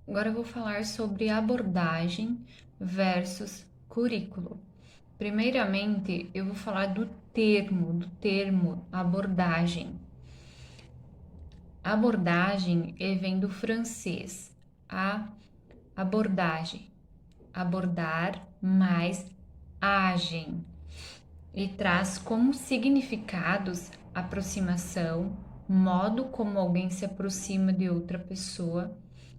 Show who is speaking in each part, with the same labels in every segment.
Speaker 1: Agora eu vou falar sobre abordagem versus currículo. Primeiramente, eu vou falar do termo abordagem. Abordagem vem do francês, a abordagem, abordar mais agem, e traz como significados aproximação, modo como alguém se aproxima de outra pessoa,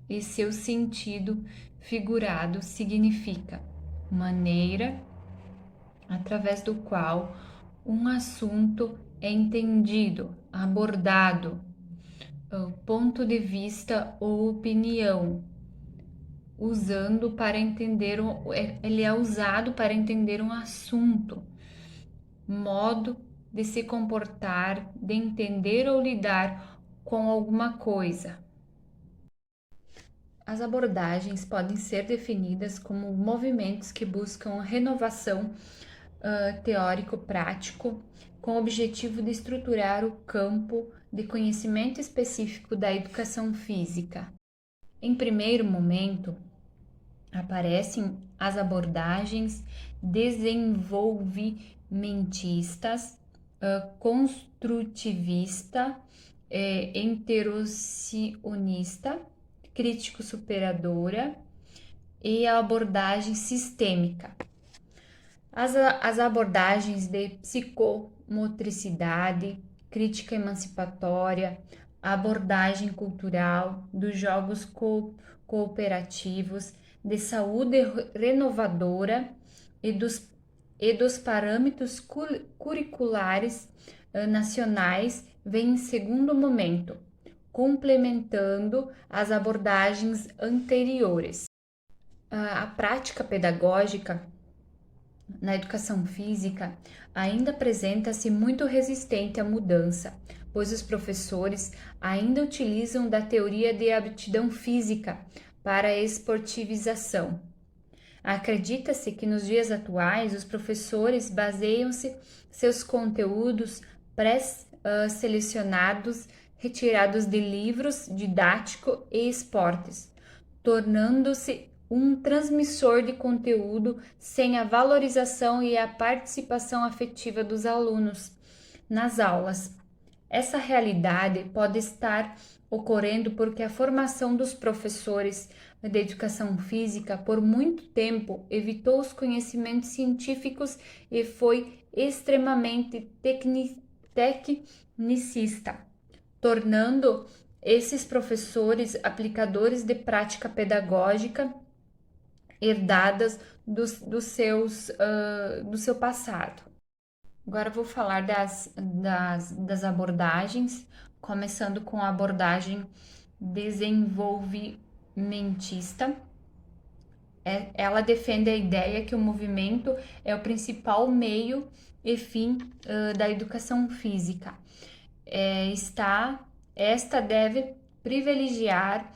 Speaker 1: e seu sentido figurado significa maneira através do qual um assunto é entendido, abordado, ponto de vista ou opinião, usando para entender, ele é usado para entender um assunto, modo de se comportar, de entender ou lidar com alguma coisa. As abordagens podem ser definidas como movimentos que buscam renovação teórico-prático com o objetivo de estruturar o campo de conhecimento específico da educação física. Em primeiro momento, aparecem as abordagens desenvolvimentistas, construtivista, enterocionista, crítico-superadora e a abordagem sistêmica. As abordagens de psicomotricidade, crítica emancipatória, abordagem cultural, dos jogos cooperativos, de saúde renovadora e dos parâmetros curriculares nacionais vêm em segundo momento, complementando as abordagens anteriores. A prática pedagógica na educação física ainda apresenta-se muito resistente à mudança, pois os professores ainda utilizam da teoria de aptidão física para a esportivização. Acredita-se que nos dias atuais os professores baseiam-se seus conteúdos pré-selecionados, retirados de livros didáticos e esportes, tornando-se um transmissor de conteúdo sem a valorização e a participação afetiva dos alunos nas aulas. Essa realidade pode estar ocorrendo porque a formação dos professores de educação física por muito tempo evitou os conhecimentos científicos e foi extremamente tecnicista, tornando esses professores aplicadores de prática pedagógica herdadas do seu passado. Agora eu vou falar das abordagens, começando com a abordagem desenvolvimentista. Ela defende a ideia que o movimento é o principal meio e fim da educação física. Esta deve privilegiar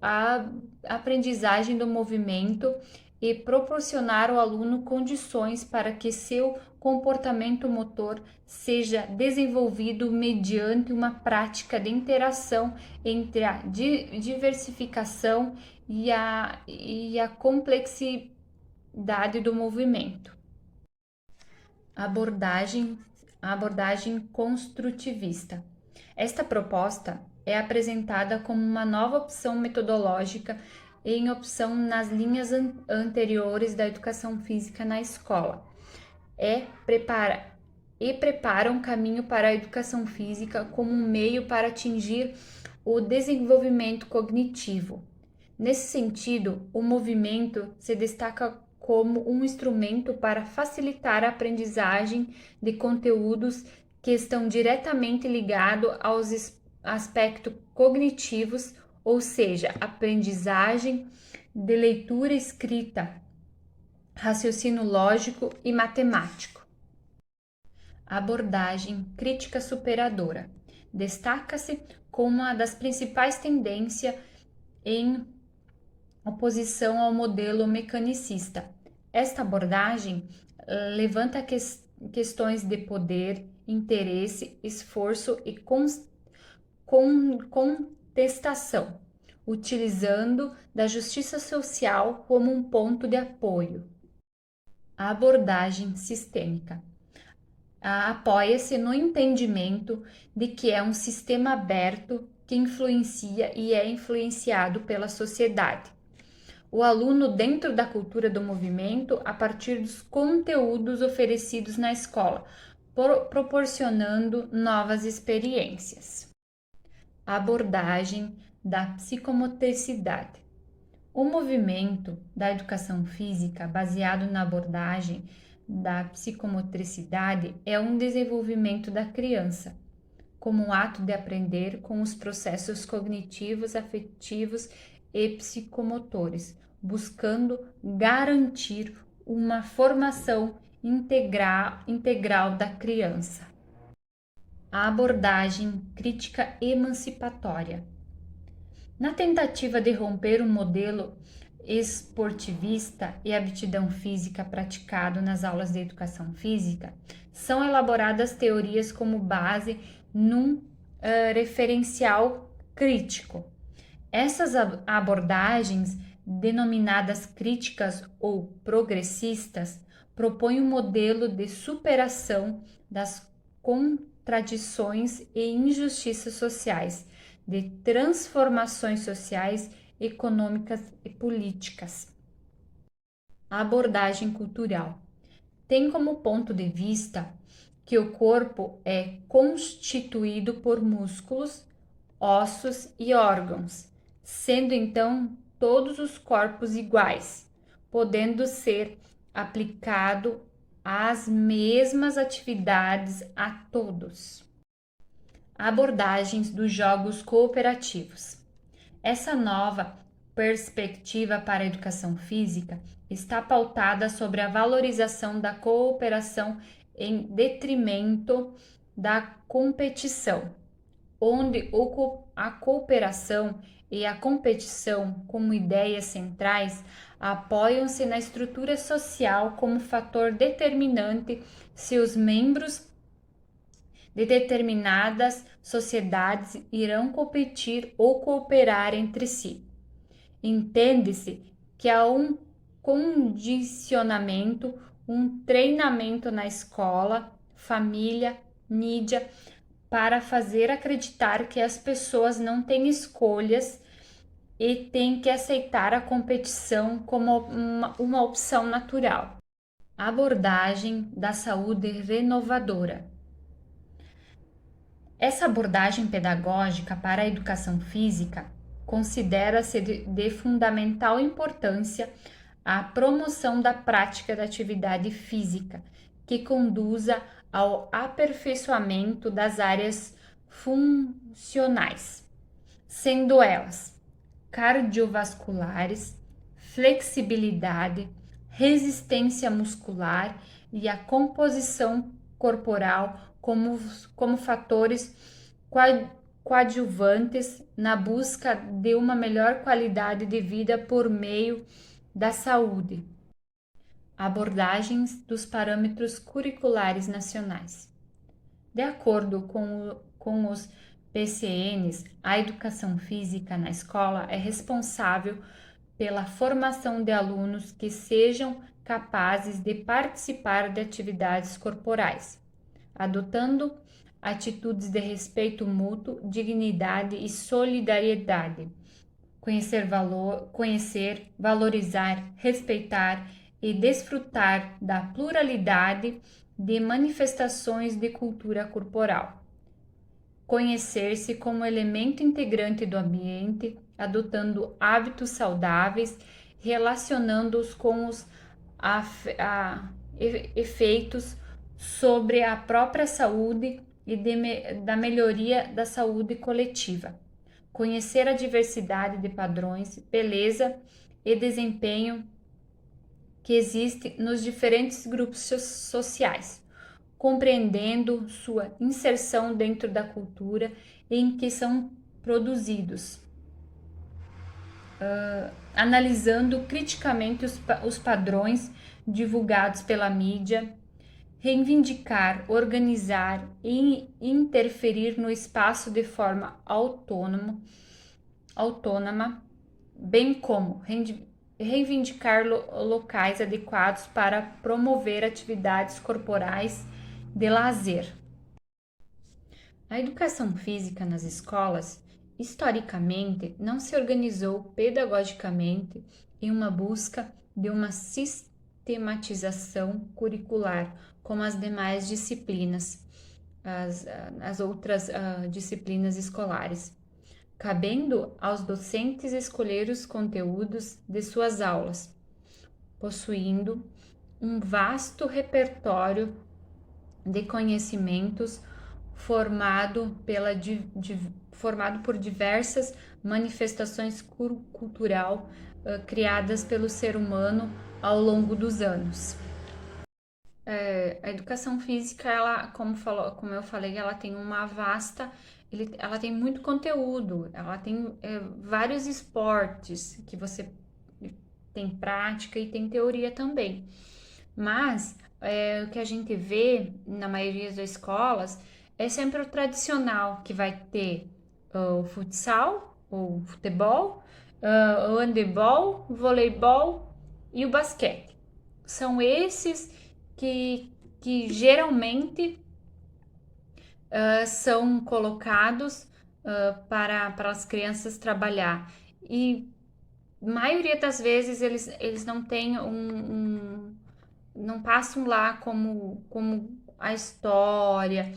Speaker 1: a aprendizagem do movimento e proporcionar ao aluno condições para que seu comportamento motor seja desenvolvido mediante uma prática de interação entre a diversificação e a complexidade do movimento. Abordagem, a abordagem construtivista. Esta proposta é apresentada como uma nova opção metodológica em opção nas linhas anteriores da educação física na escola. Prepara um caminho para a educação física como um meio para atingir o desenvolvimento cognitivo. Nesse sentido, o movimento se destaca como um instrumento para facilitar a aprendizagem de conteúdos que estão diretamente ligados aos aspectos cognitivos, ou seja, aprendizagem de leitura e escrita, raciocínio lógico e matemático. Abordagem crítica superadora. Destaca-se como uma das principais tendências em oposição ao modelo mecanicista. Esta abordagem levanta questões de poder, interesse, esforço e contestação, utilizando da justiça social como um ponto de apoio. A abordagem sistêmica apoia-se no entendimento de que é um sistema aberto que influencia e é influenciado pela sociedade. O aluno dentro da cultura do movimento a partir dos conteúdos oferecidos na escola, proporcionando novas experiências. A abordagem da psicomotricidade. O movimento da educação física, baseado na abordagem da psicomotricidade, é um desenvolvimento da criança, como um ato de aprender com os processos cognitivos, afetivos e psicomotores, buscando garantir uma formação integral da criança. A abordagem crítica emancipatória. Na tentativa de romper o modelo esportivista e aptidão física praticado nas aulas de educação física, são elaboradas teorias como base num referencial crítico. Essas abordagens, denominadas críticas ou progressistas, propõem um modelo de superação das contradições e injustiças sociais, de transformações sociais, econômicas e políticas. A abordagem cultural tem como ponto de vista que o corpo é constituído por músculos, ossos e órgãos, sendo então todos os corpos iguais, podendo ser aplicado as mesmas atividades a todos. Abordagens dos jogos cooperativos. Essa nova perspectiva para a educação física está pautada sobre a valorização da cooperação em detrimento da competição, onde a cooperação e a competição, como ideias centrais, apoiam-se na estrutura social como fator determinante se os membros de determinadas sociedades irão competir ou cooperar entre si. Entende-se que há um condicionamento, um treinamento na escola, família, mídia, para fazer acreditar que as pessoas não têm escolhas e têm que aceitar a competição como uma opção natural. Abordagem da saúde renovadora. Essa abordagem pedagógica para a educação física considera-se de fundamental importância a promoção da prática da atividade física, que conduza ao aperfeiçoamento das áreas funcionais, sendo elas cardiovasculares, flexibilidade, resistência muscular e a composição corporal como fatores coadjuvantes na busca de uma melhor qualidade de vida por meio da saúde. Abordagens dos parâmetros curriculares nacionais. De acordo com os PCNs, a educação física na escola é responsável pela formação de alunos que sejam capazes de participar de atividades corporais, adotando atitudes de respeito mútuo, dignidade e solidariedade. Conhecer, valorizar, respeitar e desfrutar da pluralidade de manifestações de cultura corporal. Conhecer-se como elemento integrante do ambiente, adotando hábitos saudáveis, relacionando-os com os efeitos sobre a própria saúde e da melhoria da saúde coletiva. Conhecer a diversidade de padrões, beleza e desempenho que existe nos diferentes grupos sociais, compreendendo sua inserção dentro da cultura em que são produzidos, analisando criticamente os padrões divulgados pela mídia, reivindicar, organizar e interferir no espaço de forma autônoma, autônoma, bem como reivindicar locais adequados para promover atividades corporais de lazer. A educação física nas escolas, historicamente, não se organizou pedagogicamente em uma busca de uma sistematização curricular, como as demais disciplinas, as outras disciplinas escolares, cabendo aos docentes escolher os conteúdos de suas aulas, possuindo um vasto repertório de conhecimentos formado, formado por diversas manifestações cultural criadas pelo ser humano ao longo dos anos. A educação física, ela, como eu falei, ela tem uma vasta, ela tem muito conteúdo, ela tem vários esportes que você tem prática e tem teoria também. Mas o que a gente vê na maioria das escolas é sempre o tradicional, que vai ter o futsal, o futebol, o handebol, o voleibol e o basquete. São esses que geralmente são colocados para as crianças trabalhar. E maioria das vezes eles não têm não passam lá como a história,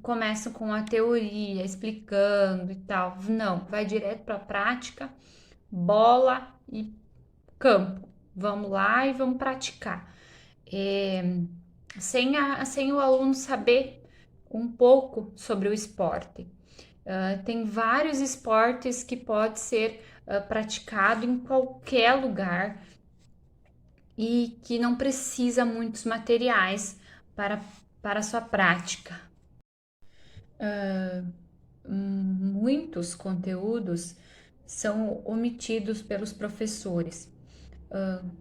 Speaker 1: começam com a teoria, explicando e tal. Não, vai direto para a prática, bola e campo. Vamos lá e vamos praticar. Sem o aluno saber um pouco sobre o esporte. Tem vários esportes que pode ser praticado em qualquer lugar e que não precisa muitos materiais para sua prática. Muitos conteúdos são omitidos pelos professores,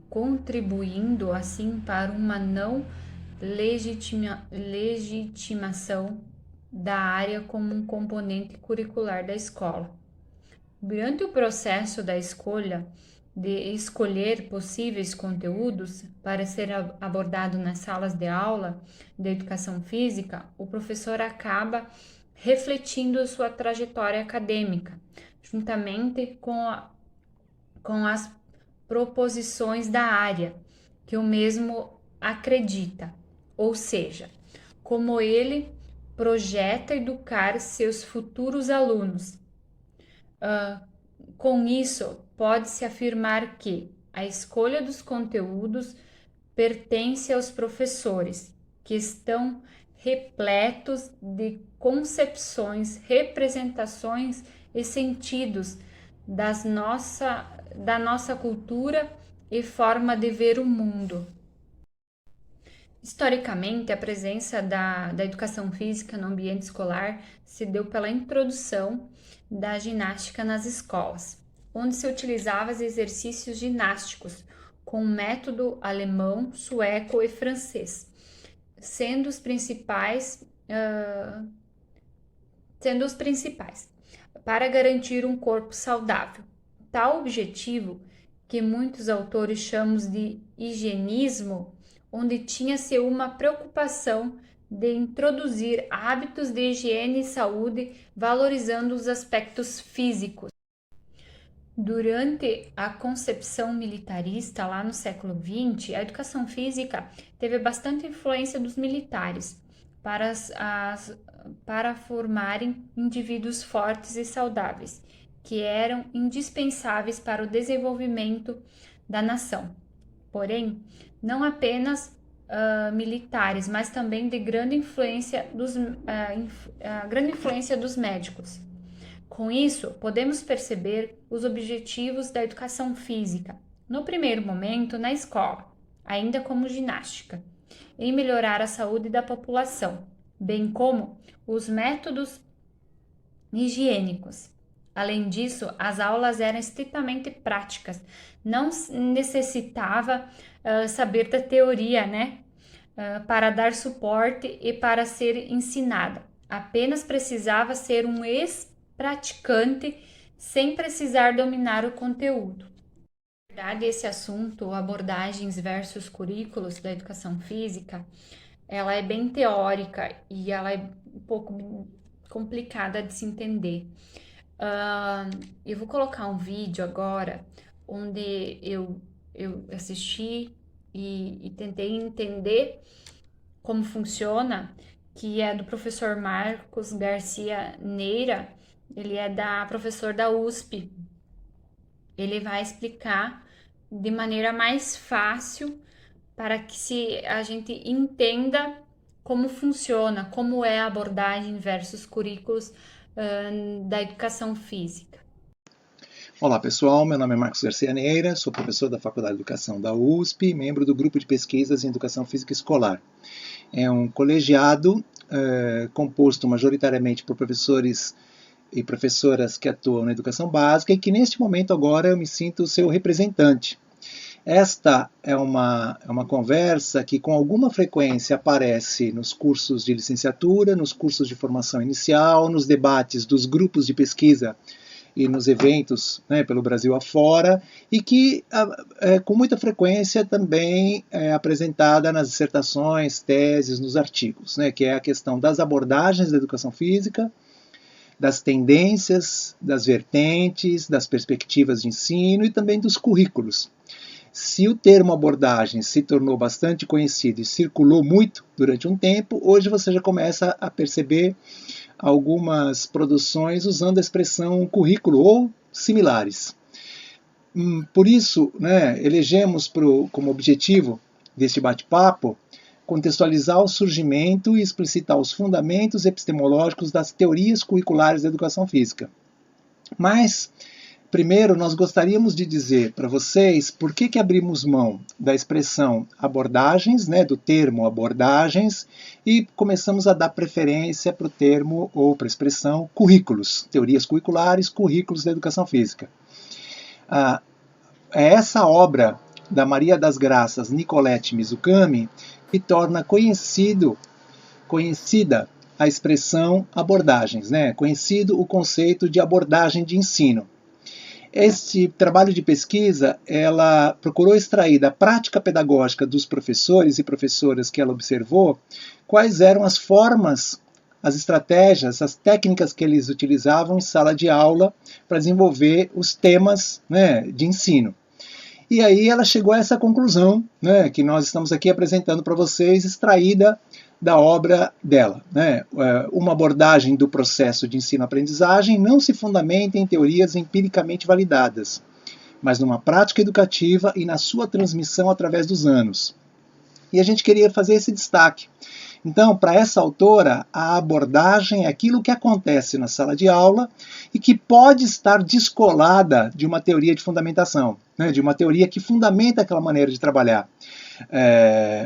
Speaker 1: contribuindo assim para uma não legitimação da área como um componente curricular da escola. Durante o processo da escolha de escolher possíveis conteúdos para ser abordado nas salas de aula de educação física, o professor acaba refletindo sua trajetória acadêmica, juntamente com as proposições da área que o mesmo acredita, ou seja, como ele projeta educar seus futuros alunos. Com isso, pode-se afirmar que a escolha dos conteúdos pertence aos professores, que estão repletos de concepções, representações e sentidos da nossa cultura e forma de ver o mundo. Historicamente, a presença da educação física no ambiente escolar se deu pela introdução da ginástica nas escolas, onde se utilizava os exercícios ginásticos com o método alemão, sueco e francês, sendo os principais para garantir um corpo saudável. Tal objetivo, que muitos autores chamam de higienismo, onde tinha-se uma preocupação de introduzir hábitos de higiene e saúde, valorizando os aspectos físicos. Durante a concepção militarista, lá no século XX, a educação física teve bastante influência dos militares para formarem indivíduos fortes e saudáveis, que eram indispensáveis para o desenvolvimento da nação. Porém, não apenas militares, mas também de grande influência grande influência dos médicos. Com isso, podemos perceber os objetivos da educação física, no primeiro momento na escola, ainda como ginástica, em melhorar a saúde da população, bem como os métodos higiênicos. Além disso, as aulas eram estritamente práticas, não necessitava saber da teoria, né? Para dar suporte e para ser ensinada. Apenas precisava ser um ex-praticante sem precisar dominar o conteúdo. Na verdade, esse assunto, abordagens versus currículos da educação física, ela é bem teórica e ela é um pouco complicada de se entender. Eu vou colocar um vídeo agora onde eu assisti e tentei entender como funciona, que é do professor Marcos Garcia Neira, ele é professor da USP. Ele vai explicar de maneira mais fácil para que a gente entenda como funciona, como é a abordagem versus currículos da educação física.
Speaker 2: Olá pessoal, meu nome é Marcos Garcia Neira, sou professor da Faculdade de Educação da USP e membro do Grupo de Pesquisas em Educação Física Escolar. É um colegiado composto majoritariamente por professores e professoras que atuam na educação básica e que neste momento agora eu me sinto seu representante. Esta é uma conversa que com alguma frequência aparece nos cursos de licenciatura, nos cursos de formação inicial, nos debates dos grupos de pesquisa e nos eventos, né, pelo Brasil afora, e que com muita frequência também é apresentada nas dissertações, teses, nos artigos, né, que é a questão das abordagens da educação física, das tendências, das vertentes, das perspectivas de ensino e também dos currículos. Se o termo abordagem se tornou bastante conhecido e circulou muito durante um tempo, hoje você já começa a perceber algumas produções usando a expressão currículo ou similares. Por isso, né, elegemos como objetivo deste bate-papo contextualizar o surgimento e explicitar os fundamentos epistemológicos das teorias curriculares da educação física. Mas, primeiro, nós gostaríamos de dizer para vocês por que abrimos mão da expressão abordagens, né, do termo abordagens, e começamos a dar preferência para o termo ou para a expressão currículos, teorias curriculares, currículos da educação física. É essa obra da Maria das Graças Nicolette Mizukami que torna conhecida a expressão abordagens, né? Conhecido o conceito de abordagem de ensino. Este trabalho de pesquisa, ela procurou extrair da prática pedagógica dos professores e professoras que ela observou quais eram as formas, as estratégias, as técnicas que eles utilizavam em sala de aula para desenvolver os temas, né, de ensino. E aí ela chegou a essa conclusão, né, que nós estamos aqui apresentando para vocês, extraída da obra dela. Né? Uma abordagem do processo de ensino-aprendizagem não se fundamenta em teorias empiricamente validadas, mas numa prática educativa e na sua transmissão através dos anos. E a gente queria fazer esse destaque. Então, para essa autora, a abordagem é aquilo que acontece na sala de aula e que pode estar descolada de uma teoria de fundamentação, né, de uma teoria que fundamenta aquela maneira de trabalhar.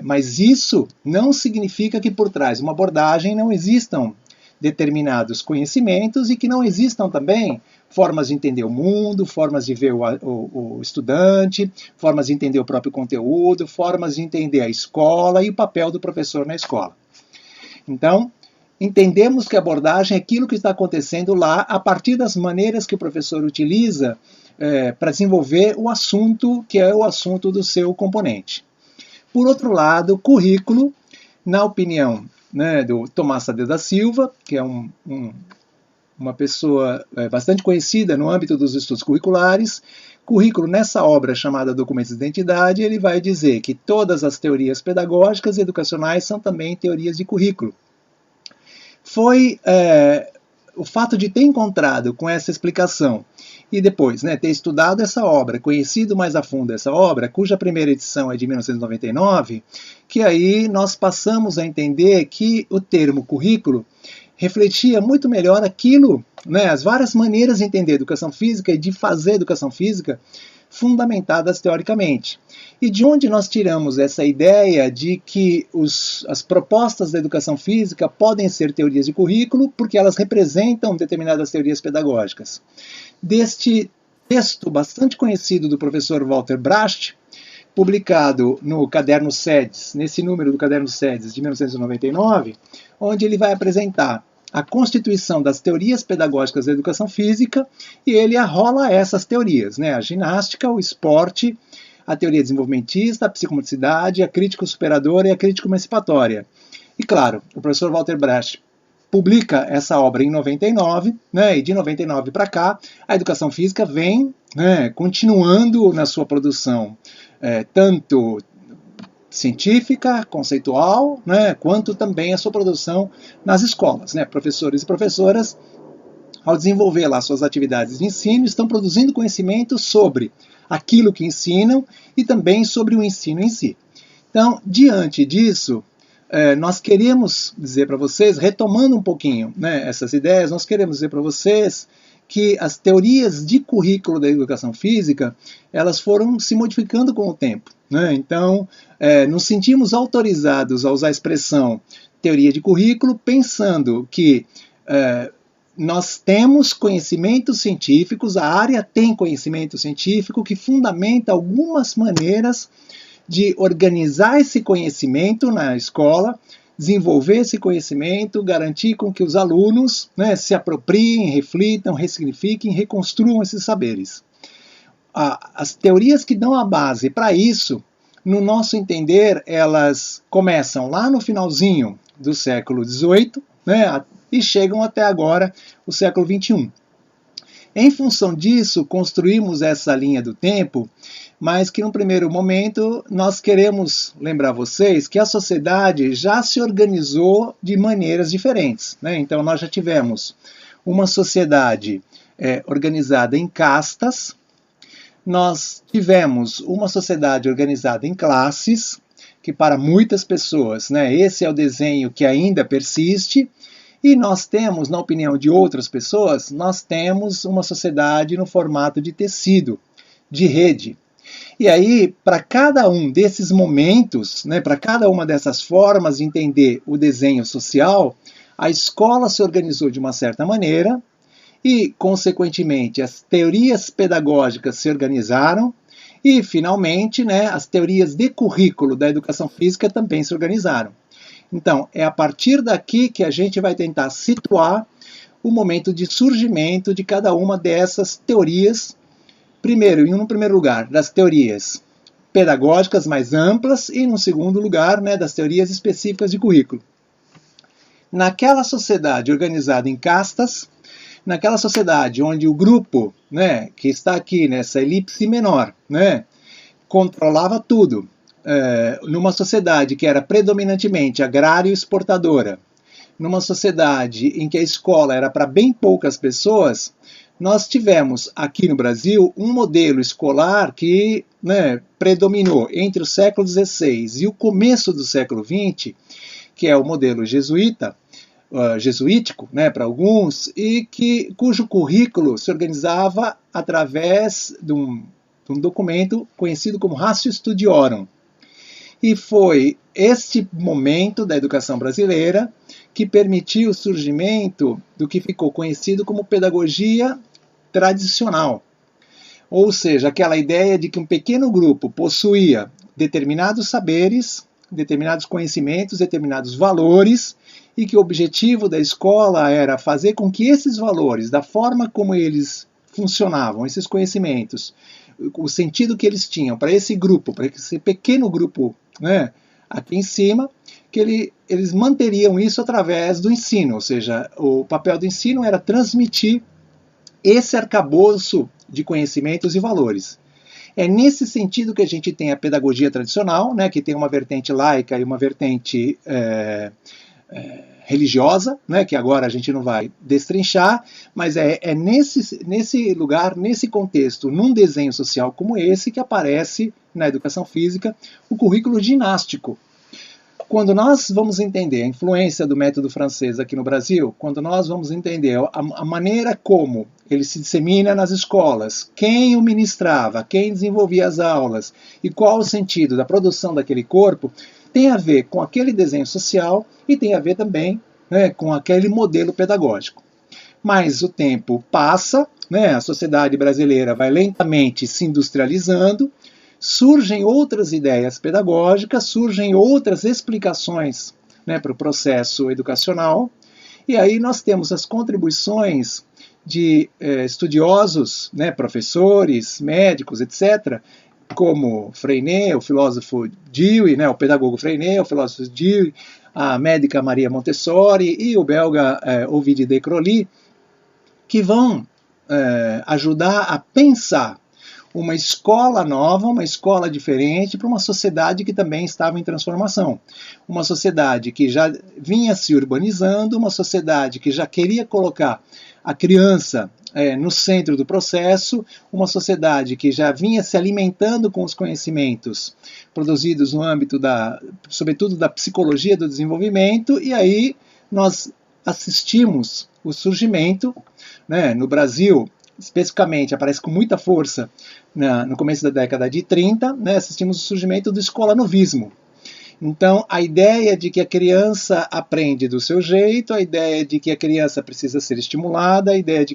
Speaker 2: Mas isso não significa que por trás de uma abordagem não existam determinados conhecimentos e que não existam também formas de entender o mundo, formas de ver o estudante, formas de entender o próprio conteúdo, formas de entender a escola e o papel do professor na escola. Então, entendemos que a abordagem é aquilo que está acontecendo lá a partir das maneiras que o professor utiliza para desenvolver o assunto que é o assunto do seu componente. Por outro lado, currículo, na opinião, né, do Tomás Tadeu da Silva, que é uma pessoa bastante conhecida no âmbito dos estudos curriculares, currículo, nessa obra chamada Documentos de Identidade, ele vai dizer que todas as teorias pedagógicas e educacionais são também teorias de currículo. Foi o fato de ter encontrado com essa explicação e depois, né, ter estudado essa obra, conhecido mais a fundo essa obra, cuja primeira edição é de 1999, que aí nós passamos a entender que o termo currículo refletia muito melhor aquilo, né, as várias maneiras de entender educação física e de fazer educação física fundamentadas teoricamente. E de onde nós tiramos essa ideia de que as propostas da educação física podem ser teorias de currículo porque elas representam determinadas teorias pedagógicas? Deste texto bastante conhecido do professor Walter Bracht, publicado no Caderno SEDES, nesse número do Caderno SEDES de 1999, onde ele vai apresentar a constituição das teorias pedagógicas da educação física e ele arrola essas teorias, né? A ginástica, o esporte, a teoria desenvolvimentista, a psicomotricidade, a crítica superadora e a crítica emancipatória. E claro, o professor Walter Brecht publica essa obra em 99, né? E de 99 para cá, a educação física vem, né, continuando na sua produção, tanto científica, conceitual, né, quanto também a sua produção nas escolas, né? Professores e professoras, ao desenvolver lá suas atividades de ensino, estão produzindo conhecimento sobre aquilo que ensinam e também sobre o ensino em si. Então, diante disso, nós queremos dizer para vocês, retomando um pouquinho, né, essas ideias, nós queremos dizer para vocês que as teorias de currículo da educação física, elas foram se modificando com o tempo, né? Então, nos sentimos autorizados a usar a expressão teoria de currículo, pensando que nós temos conhecimentos científicos, a área tem conhecimento científico que fundamenta algumas maneiras de organizar esse conhecimento na escola, desenvolver esse conhecimento, garantir com que os alunos, né, se apropriem, reflitam, ressignifiquem, reconstruam esses saberes. As teorias que dão a base para isso, no nosso entender, elas começam lá no finalzinho do século XVIII, né, e chegam até agora, o século XXI. Em função disso, construímos essa linha do tempo, mas que, num primeiro momento, nós queremos lembrar vocês que a sociedade já se organizou de maneiras diferentes, né? Então, nós já tivemos uma sociedade organizada em castas, nós tivemos uma sociedade organizada em classes, que para muitas pessoas, né, esse é o desenho que ainda persiste, e nós temos, na opinião de outras pessoas, nós temos uma sociedade no formato de tecido, de rede. E aí, para cada um desses momentos, né, para cada uma dessas formas de entender o desenho social, a escola se organizou de uma certa maneira e, consequentemente, as teorias pedagógicas se organizaram e, finalmente, né, as teorias de currículo da educação física também se organizaram. Então, é a partir daqui que a gente vai tentar situar o momento de surgimento de cada uma dessas teorias. Primeiro, no primeiro lugar, das teorias pedagógicas mais amplas e, no segundo lugar, né, das teorias específicas de currículo. Naquela sociedade organizada em castas, naquela sociedade onde o grupo, né, que está aqui nessa elipse menor, né, controlava tudo, numa sociedade que era predominantemente agrário-exportadora, numa sociedade em que a escola era para bem poucas pessoas, nós tivemos aqui no Brasil um modelo escolar que, né, predominou entre o século XVI e o começo do século XX, que é o modelo jesuítico, né, para alguns, e cujo currículo se organizava através de um documento conhecido como Ratio Studiorum. E foi este momento da educação brasileira que permitiu o surgimento do que ficou conhecido como pedagogia tradicional. Ou seja, aquela ideia de que um pequeno grupo possuía determinados saberes, determinados conhecimentos, determinados valores, e que o objetivo da escola era fazer com que esses valores, da forma como eles funcionavam, esses conhecimentos, o sentido que eles tinham para esse grupo, para esse pequeno grupo, né, aqui em cima, que eles manteriam isso através do ensino, ou seja, o papel do ensino era transmitir esse arcabouço de conhecimentos e valores. É nesse sentido que a gente tem a pedagogia tradicional, né, que tem uma vertente laica e uma vertente religiosa, né, que agora a gente não vai destrinchar, mas é nesse lugar, nesse contexto, num desenho social como esse, que aparece na educação física o currículo ginástico. Quando nós vamos entender a influência do método francês aqui no Brasil, quando nós vamos entender a maneira como ele se dissemina nas escolas, quem o ministrava, quem desenvolvia as aulas e qual o sentido da produção daquele corpo, tem a ver com aquele desenho social e tem a ver também, né, com aquele modelo pedagógico. Mas o tempo passa, né, a sociedade brasileira vai lentamente se industrializando, surgem outras ideias pedagógicas, surgem outras explicações, né, para o processo educacional, E aí nós temos as contribuições de estudiosos, né, professores, médicos, etc., como Freinet, o filósofo Dewey, né, o pedagogo Freinet, o filósofo Dewey, a médica Maria Montessori e o belga Ovid de Crowley, que vão ajudar a pensar uma escola nova, uma escola diferente para uma sociedade que também estava em transformação. Uma sociedade que já vinha se urbanizando, uma sociedade que já queria colocar a criança no centro do processo, uma sociedade que já vinha se alimentando com os conhecimentos produzidos no âmbito sobretudo da psicologia do desenvolvimento, e aí nós assistimos o surgimento, né, no Brasil, especificamente, aparece com muita força no começo da década de 30, né, assistimos o surgimento do escolanovismo. Então, a ideia de que a criança aprende do seu jeito, a ideia de que a criança precisa ser estimulada, a ideia de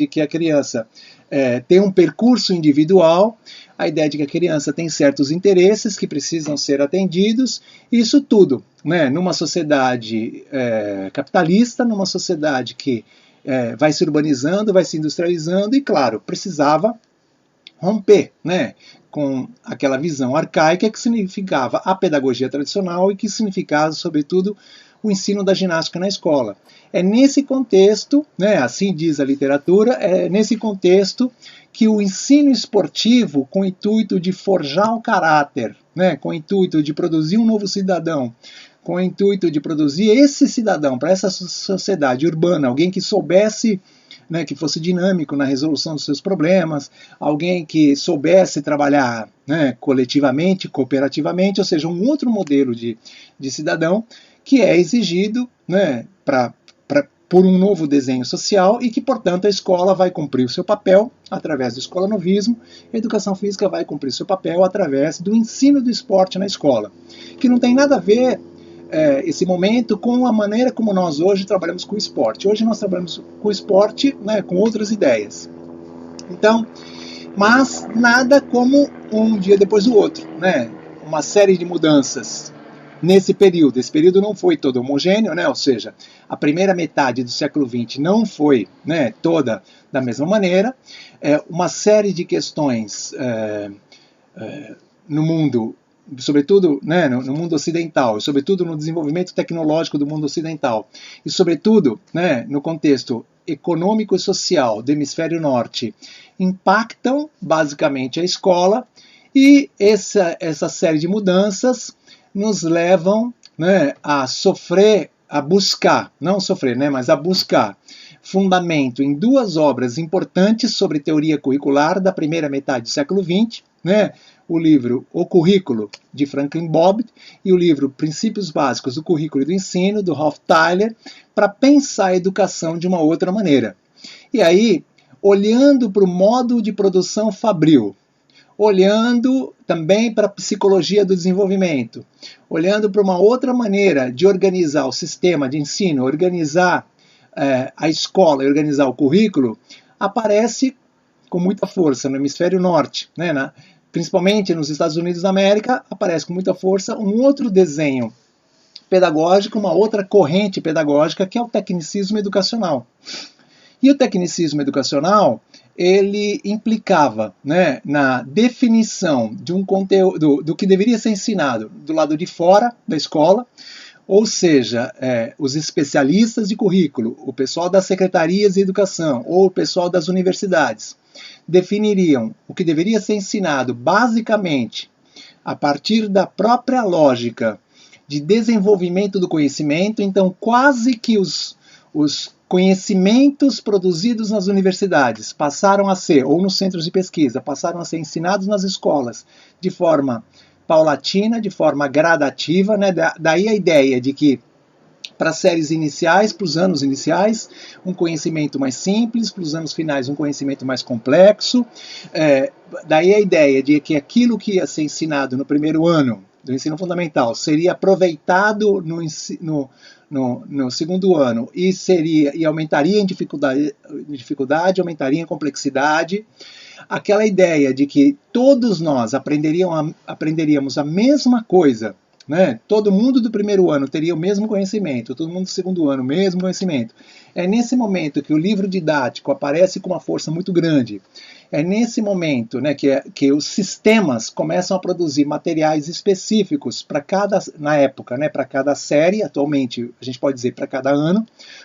Speaker 2: que a criança tem um percurso individual, a ideia de que a criança tem certos interesses que precisam ser atendidos, isso tudo, né, numa sociedade capitalista, numa sociedade que vai se urbanizando, vai se industrializando, e claro, precisava romper, né, com aquela visão arcaica que significava a pedagogia tradicional e que significava, sobretudo, o ensino da ginástica na escola. É nesse contexto, né, assim diz a literatura, é nesse contexto que o ensino esportivo, com o intuito de forjar o caráter, né, com o intuito de produzir um novo cidadão, com o intuito de produzir esse cidadão para essa sociedade urbana, alguém que soubesse, né, que fosse dinâmico na resolução dos seus problemas, alguém que soubesse trabalhar, né, coletivamente, cooperativamente, ou seja, um outro modelo de cidadão que é exigido, né, por um novo desenho social e que, portanto, a escola vai cumprir o seu papel através do escolanovismo, a educação física vai cumprir o seu papel através do ensino do esporte na escola, que não tem nada a ver esse momento com a maneira como nós hoje trabalhamos com o esporte. Hoje nós trabalhamos com o esporte, né, com outras ideias. Então, mas nada como um dia depois do outro, né? Uma série de mudanças nesse período. Esse período não foi todo homogêneo, né? Ou seja, a primeira metade do século XX não foi, né, toda da mesma maneira. Uma série de questões no mundo, sobretudo, né, no mundo ocidental, sobretudo no desenvolvimento tecnológico do mundo ocidental, e sobretudo, né, no contexto econômico e social do hemisfério norte, impactam basicamente a escola, e essa série de mudanças nos levam, né, a sofrer, a buscar, não sofrer, né, mas a buscar fundamento em duas obras importantes sobre teoria curricular da primeira metade do século XX, né, o livro O Currículo, de Franklin Bobbitt, e o livro Princípios Básicos do Currículo e do Ensino, do Ralph Tyler, para pensar a educação de uma outra maneira. E aí, olhando para o modo de produção fabril, olhando também para a psicologia do desenvolvimento, olhando para uma outra maneira de organizar o sistema de ensino, organizar a escola e organizar o currículo, aparece com muita força no hemisfério norte, né, principalmente nos Estados Unidos da América, aparece com muita força um outro desenho pedagógico, uma outra corrente pedagógica, que é o tecnicismo educacional. E o tecnicismo educacional, ele implicava, né, na definição de um conteúdo, do que deveria ser ensinado do lado de fora da escola, ou seja, os especialistas de currículo, o pessoal das secretarias de educação ou o pessoal das universidades, definiriam o que deveria ser ensinado basicamente a partir da própria lógica de desenvolvimento do conhecimento. Então, quase que os conhecimentos produzidos nas universidades passaram a ser, ou nos centros de pesquisa, passaram a ser ensinados nas escolas de forma paulatina, de forma gradativa, né? Daí a ideia de que para as séries iniciais, para os anos iniciais, um conhecimento mais simples, para os anos finais, um conhecimento mais complexo. Daí a ideia de que aquilo que ia ser ensinado no primeiro ano do ensino fundamental seria aproveitado no segundo ano e aumentaria em dificuldade, aumentaria em complexidade. Aquela ideia de que todos nós aprenderíamos a mesma coisa né? Todo mundo do primeiro ano teria o mesmo conhecimento, todo mundo do segundo ano o mesmo conhecimento. É nesse momento que o livro didático aparece com uma força muito grande. É nesse momento, né, que os sistemas começam a produzir materiais específicos para cada, na época, né, para cada série, atualmente a gente pode dizer para cada ano,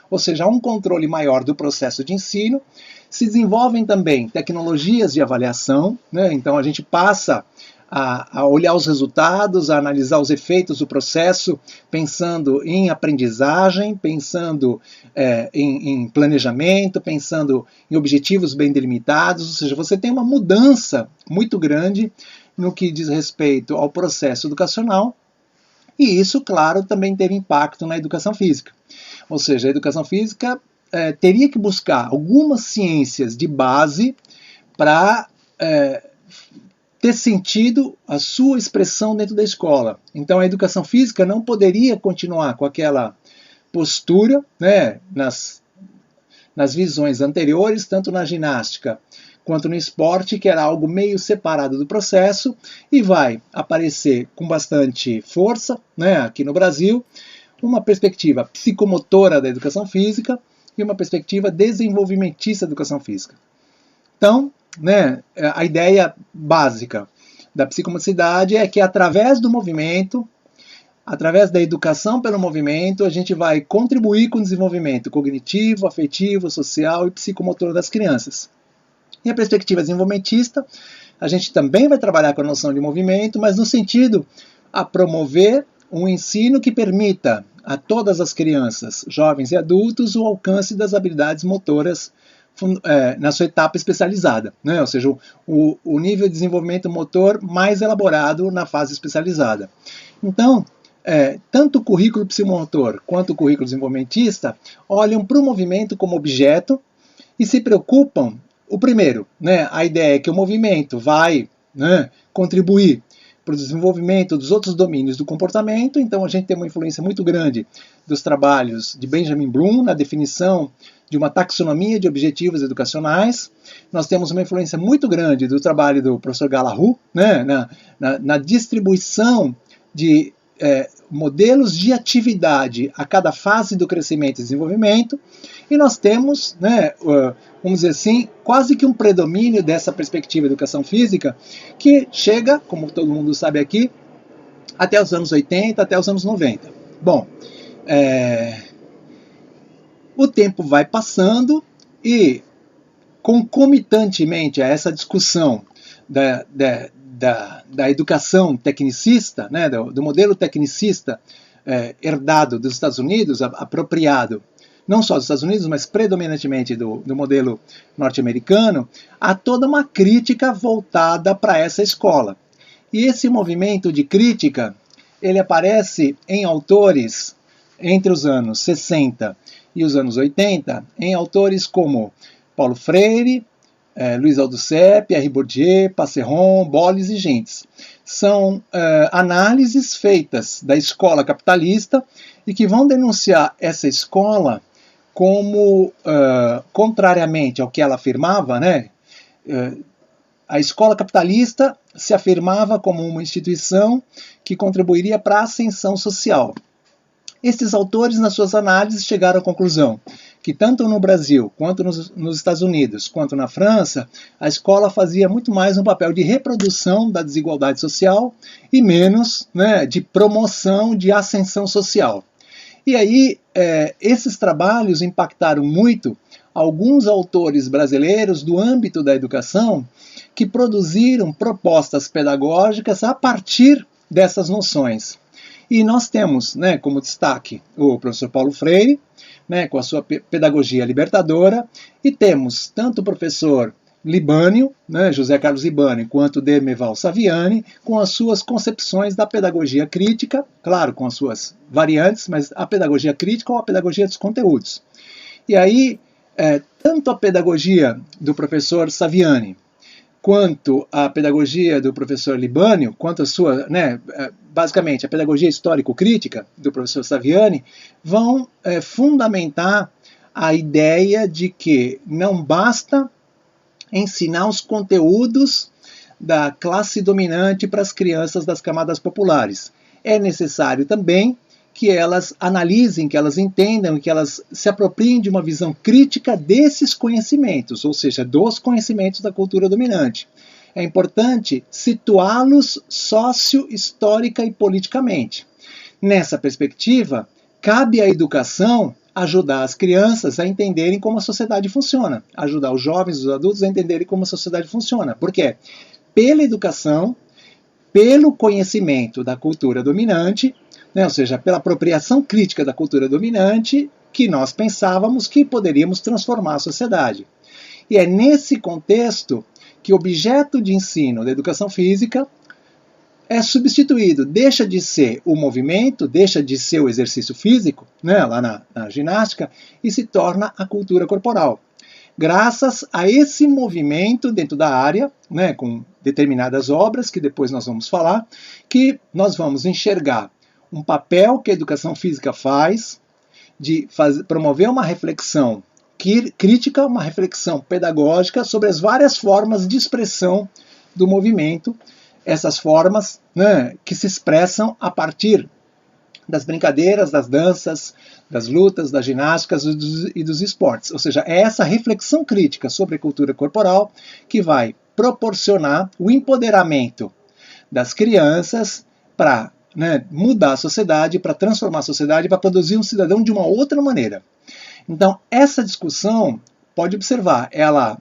Speaker 2: ou seja, há um controle maior do processo de ensino. Se desenvolvem também tecnologias de avaliação, né, então a gente passa a olhar os resultados, a analisar os efeitos do processo, pensando em aprendizagem, pensando em planejamento, pensando em objetivos bem delimitados, ou seja, você tem uma mudança muito grande no que diz respeito ao processo educacional, e isso, claro, também teve impacto na educação física. Ou seja, a educação física teria que buscar algumas ciências de base para ter sentido a sua expressão dentro da escola. Então a educação física não poderia continuar com aquela postura, né, nas visões anteriores, tanto na ginástica quanto no esporte, que era algo meio separado do processo, e vai aparecer com bastante força, né, aqui no Brasil, uma perspectiva psicomotora da educação física e uma perspectiva desenvolvimentista da educação física. Então, né, a ideia básica da psicomotricidade é que através do movimento, através da educação pelo movimento, a gente vai contribuir com o desenvolvimento cognitivo, afetivo, social e psicomotor das crianças. E a perspectiva desenvolvimentista, a gente também vai trabalhar com a noção de movimento, mas no sentido a promover um ensino que permita a todas as crianças, jovens e adultos o alcance das habilidades motoras na sua etapa especializada, né? Ou seja, o nível de desenvolvimento motor mais elaborado na fase especializada. Então, tanto o currículo psicomotor quanto o currículo desenvolvimentista olham para o movimento como objeto e se preocupam, o primeiro, né, a ideia é que o movimento vai, né, contribuir para o desenvolvimento dos outros domínios do comportamento, então a gente tem uma influência muito grande dos trabalhos de Benjamin Bloom na definição de uma taxonomia de objetivos educacionais. Nós temos uma influência muito grande do trabalho do professor Gallagher, né, na distribuição de modelos de atividade a cada fase do crescimento e desenvolvimento, e nós temos, né, vamos dizer assim, quase que um predomínio dessa perspectiva de educação física que chega, como todo mundo sabe aqui, até os anos 80, até os anos 90. Bom, o tempo vai passando e, concomitantemente a essa discussão da educação tecnicista, né, do modelo tecnicista herdado dos Estados Unidos, apropriado não só dos Estados Unidos, mas predominantemente do modelo norte-americano, há toda uma crítica voltada para essa escola. E esse movimento de crítica, ele aparece em autores entre os anos 60 e os anos 80, em autores como Paulo Freire, Luiz Althusser, Pierre Bourdieu, Passeron, Boles e Gentes. São análises feitas da escola capitalista e que vão denunciar essa escola como, contrariamente ao que ela afirmava, né, a escola capitalista se afirmava como uma instituição que contribuiria para a ascensão social. Esses autores, nas suas análises, chegaram à conclusão que tanto no Brasil, quanto nos Estados Unidos, quanto na França, a escola fazia muito mais um papel de reprodução da desigualdade social e menos, né, de promoção de ascensão social. E aí, esses trabalhos impactaram muito alguns autores brasileiros do âmbito da educação que produziram propostas pedagógicas a partir dessas noções. E nós temos, né, como destaque o professor Paulo Freire, né, com a sua pedagogia libertadora, e temos tanto o professor Libânio, né, José Carlos Libânio, quanto Dermeval Saviani, com as suas concepções da pedagogia crítica, claro, com as suas variantes, mas a pedagogia crítica ou a pedagogia dos conteúdos. E aí, tanto a pedagogia do professor Saviani, quanto a pedagogia do professor Libânio, quanto a sua, né, basicamente, a pedagogia histórico-crítica do professor Saviani, vão fundamentar a ideia de que não basta ensinar os conteúdos da classe dominante para as crianças das camadas populares. é necessário também que elas analisem, que elas entendam, que elas se apropriem de uma visão crítica desses conhecimentos, ou seja, dos conhecimentos da cultura dominante. É importante situá-los sócio-histórica e politicamente. Nessa perspectiva, cabe à educação ajudar as crianças a entenderem como a sociedade funciona, ajudar os jovens, os adultos a entenderem como a sociedade funciona. Por quê? Pela educação, pelo conhecimento da cultura dominante, né, ou seja, pela apropriação crítica da cultura dominante, que nós pensávamos que poderíamos transformar a sociedade. E é nesse contexto que o objeto de ensino da educação física é substituído, deixa de ser o movimento, deixa de ser o exercício físico, né, lá na ginástica, e se torna a cultura corporal. Graças a esse movimento dentro da área, né, com determinadas obras, que depois nós vamos falar, que nós vamos enxergar um papel que a educação física faz de promover uma reflexão crítica, uma reflexão pedagógica sobre as várias formas de expressão do movimento, essas formas, né, que se expressam a partir das brincadeiras, das danças, das lutas, das ginásticas e dos esportes. Ou seja, é essa reflexão crítica sobre a cultura corporal que vai proporcionar o empoderamento das crianças para, né, mudar a sociedade, para transformar a sociedade, para produzir um cidadão de uma outra maneira. Então, essa discussão, pode observar, ela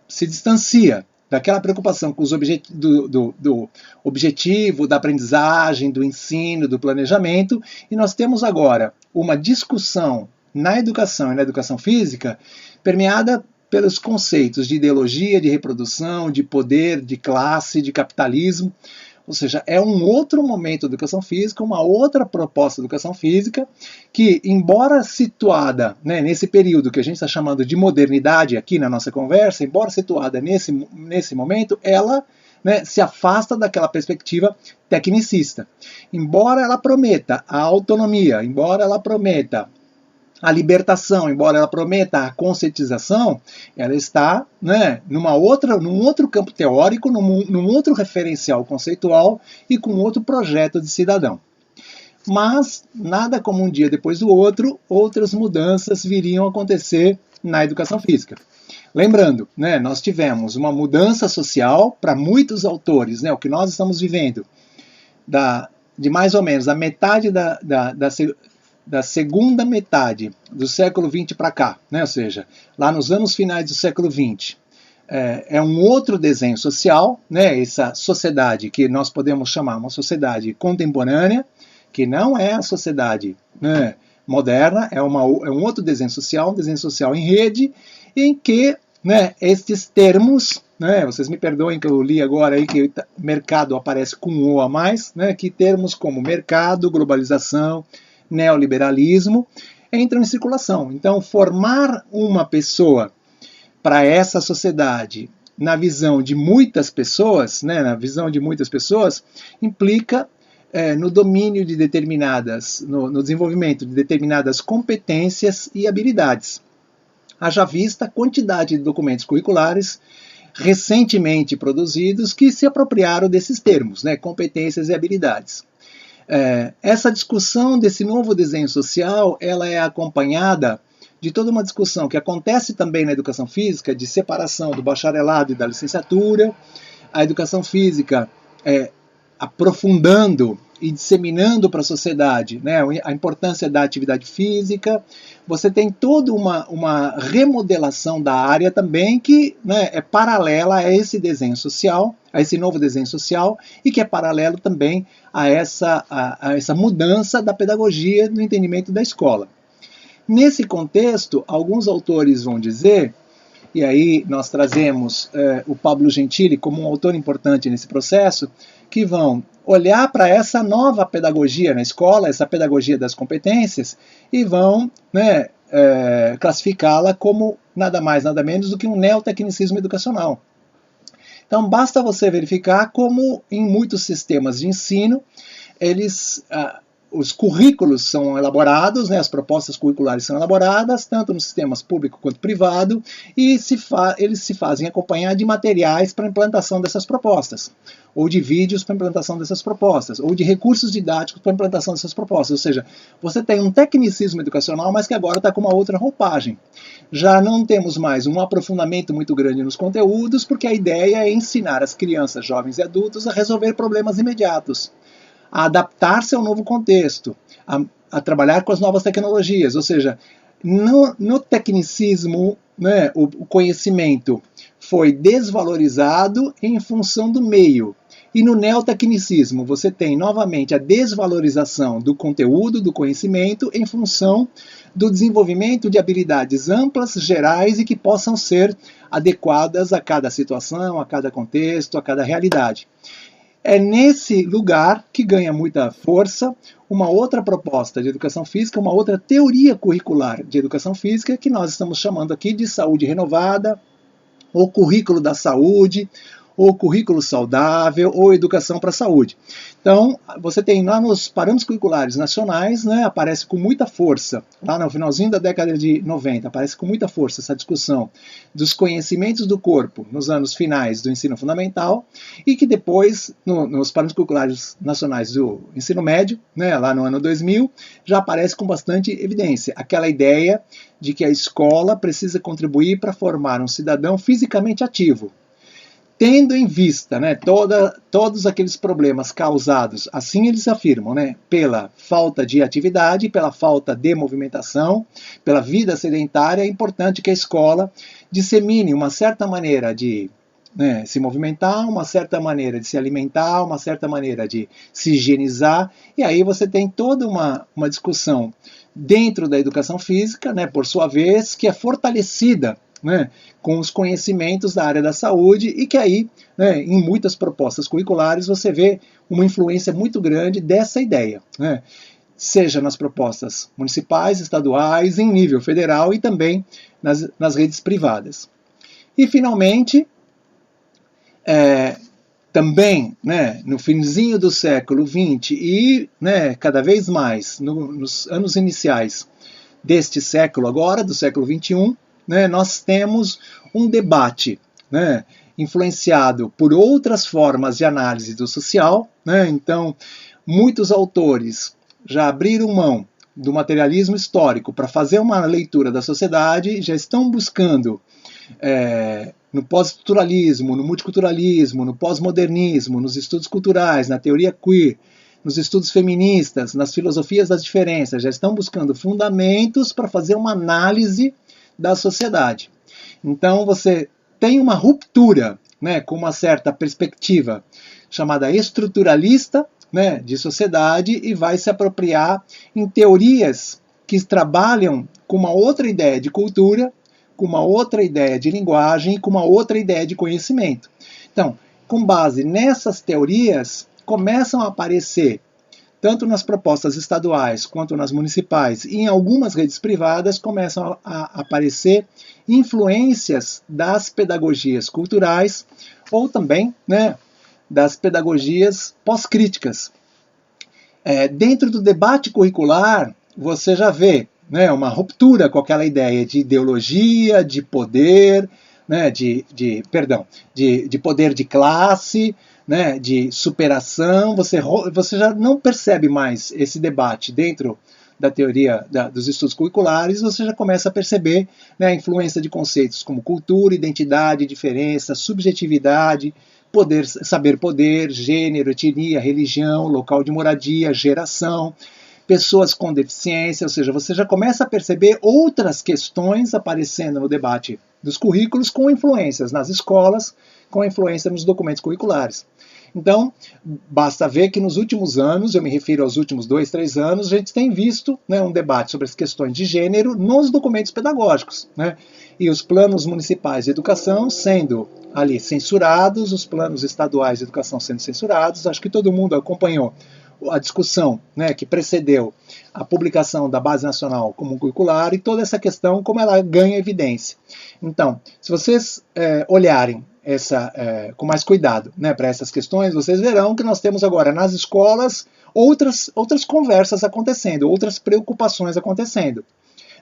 Speaker 2: se distancia daquela preocupação com os do objetivo, da aprendizagem, do ensino, do planejamento, e nós temos agora uma discussão na educação e na educação física permeada pelos conceitos de ideologia, de reprodução, de poder, de classe, de capitalismo. Ou seja, é um outro momento da educação física, uma outra proposta da educação física, que, embora situada, né, nesse período que a gente está chamando de modernidade aqui na nossa conversa, embora situada nesse momento, ela, né, se afasta daquela perspectiva tecnicista. Embora ela prometa a autonomia, embora ela prometa a libertação, embora ela prometa a conscientização, ela está, né, num outro campo teórico, num outro referencial conceitual e com outro projeto de cidadão. Mas, nada como um dia depois do outro, outras mudanças viriam a acontecer na educação física. Lembrando, né, nós tivemos uma mudança social para muitos autores, né, o que nós estamos vivendo, de mais ou menos a metade da segunda metade do século XX para cá, né? Ou seja, lá nos anos finais do século XX, é um outro desenho social, né? Essa sociedade que nós podemos chamar uma sociedade contemporânea, que não é a sociedade, né, moderna, é um outro desenho social, um desenho social em rede, em que, né, estes termos, né, vocês me perdoem que eu li agora aí que mercado aparece com um O a mais, né, que termos como mercado, globalização, neoliberalismo entram em circulação. Então, formar uma pessoa para essa sociedade na visão de muitas pessoas, né, implica no domínio de no desenvolvimento de determinadas competências e habilidades. Haja vista a quantidade de documentos curriculares recentemente produzidos que se apropriaram desses termos, né, competências e habilidades. Essa discussão desse novo desenho social, ela é acompanhada de toda uma discussão que acontece também na educação física, de separação do bacharelado e da licenciatura, a educação física aprofundando e disseminando para a sociedade, né, a importância da atividade física. Você tem toda uma remodelação da área também que, né, é paralela a esse desenho social, a esse novo desenho social, e que é paralelo também a essa mudança da pedagogia no entendimento da escola. Nesse contexto, alguns autores vão dizer, e aí nós trazemos o Pablo Gentili como um autor importante nesse processo, que vão olhar para essa nova pedagogia na escola, essa pedagogia das competências, e vão, né, classificá-la como nada mais, nada menos do que um neotecnicismo educacional. Então, basta você verificar como em muitos sistemas de ensino, eles os currículos são elaborados, né, as propostas curriculares são elaboradas, tanto nos sistemas público quanto privado, e eles se fazem acompanhar de materiais para implantação dessas propostas, ou de vídeos para implantação dessas propostas, ou de recursos didáticos para implantação dessas propostas. Ou seja, você tem um tecnicismo educacional, mas que agora está com uma outra roupagem. Já não temos mais um aprofundamento muito grande nos conteúdos, porque a ideia é ensinar as crianças, jovens e adultos a resolver problemas imediatos, a adaptar-se ao novo contexto, a trabalhar com as novas tecnologias. Ou seja, no tecnicismo, né, o conhecimento foi desvalorizado em função do meio. E no neotecnicismo você tem novamente a desvalorização do conteúdo, do conhecimento, em função do desenvolvimento de habilidades amplas, gerais e que possam ser adequadas a cada situação, a cada contexto, a cada realidade. É nesse lugar que ganha muita força uma outra proposta de educação física, uma outra teoria curricular de educação física, que nós estamos chamando aqui de saúde renovada, ou currículo da saúde, ou currículo saudável, ou educação para a saúde. Então, você tem lá nos parâmetros curriculares nacionais, né, aparece com muita força, lá no finalzinho da década de 90, aparece com muita força essa discussão dos conhecimentos do corpo nos anos finais do ensino fundamental, e que depois, nos parâmetros curriculares nacionais do ensino médio, né, lá no ano 2000, já aparece com bastante evidência. Aquela ideia de que a escola precisa contribuir para formar um cidadão fisicamente ativo, tendo em vista, né, todos aqueles problemas causados, assim eles afirmam, né, pela falta de atividade, pela falta de movimentação, pela vida sedentária, é importante que a escola dissemine uma certa maneira de, né, se movimentar, uma certa maneira de se alimentar, uma certa maneira de se higienizar, e aí você tem toda uma discussão dentro da educação física, né, por sua vez, que é fortalecida, né, com os conhecimentos da área da saúde, e que aí, né, em muitas propostas curriculares, você vê uma influência muito grande dessa ideia, né, seja nas propostas municipais, estaduais, em nível federal e também nas redes privadas. E, finalmente, também, né, no finzinho do século XX e, né, cada vez mais nos anos iniciais deste século agora, do século XXI, né, nós temos um debate, né, influenciado por outras formas de análise do social, né. Então, muitos autores já abriram mão do materialismo histórico para fazer uma leitura da sociedade, já estão buscando no pós-estruturalismo, no multiculturalismo, no pós-modernismo, nos estudos culturais, na teoria queer, nos estudos feministas, nas filosofias das diferenças, já estão buscando fundamentos para fazer uma análise da sociedade. Então você tem uma ruptura, né, com uma certa perspectiva chamada estruturalista, né, de sociedade, e vai se apropriar em teorias que trabalham com uma outra ideia de cultura, com uma outra ideia de linguagem, com uma outra ideia de conhecimento. Então, com base nessas teorias, começam a aparecer, tanto nas propostas estaduais quanto nas municipais e em algumas redes privadas, começam a aparecer influências das pedagogias culturais ou também, né, das pedagogias pós-críticas. Dentro do debate curricular, você já vê, né, uma ruptura com aquela ideia de ideologia, de poder, né, de poder de classe, né, de superação. Você já não percebe mais esse debate dentro da teoria dos estudos curriculares. Você já começa a perceber, né, a influência de conceitos como cultura, identidade, diferença, subjetividade, poder, saber poder, gênero, etnia, religião, local de moradia, geração, pessoas com deficiência. Ou seja, você já começa a perceber outras questões aparecendo no debate dos currículos, com influências nas escolas, com influência nos documentos curriculares. Então, basta ver que nos últimos anos, eu me refiro aos últimos 2, 3 anos, a gente tem visto, né, um debate sobre as questões de gênero nos documentos pedagógicos, né, e os planos municipais de educação sendo ali censurados, os planos estaduais de educação sendo censurados. Acho que todo mundo acompanhou a discussão, né, que precedeu a publicação da Base Nacional Comum Curricular e toda essa questão, como ela ganha evidência. Então, se vocês olharem com mais cuidado, né, para essas questões, vocês verão que nós temos agora nas escolas outras conversas acontecendo, outras preocupações acontecendo.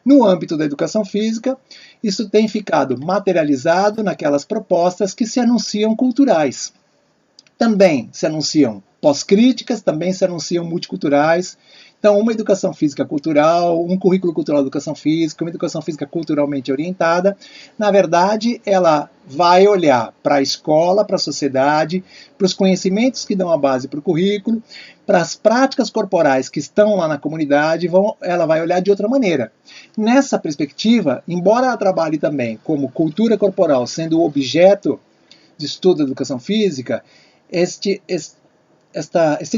Speaker 2: No âmbito da educação física, isso tem ficado materializado naquelas propostas que se anunciam culturais. Também se anunciam pós-críticas, também se anunciam multiculturais. Então, uma educação física cultural, um currículo cultural de educação física, uma educação física culturalmente orientada, na verdade, ela vai olhar para a escola, para a sociedade, para os conhecimentos que dão a base para o currículo, para as práticas corporais que estão lá na comunidade, ela vai olhar de outra maneira. Nessa perspectiva, embora ela trabalhe também como cultura corporal, sendo o objeto de estudo da educação física, esse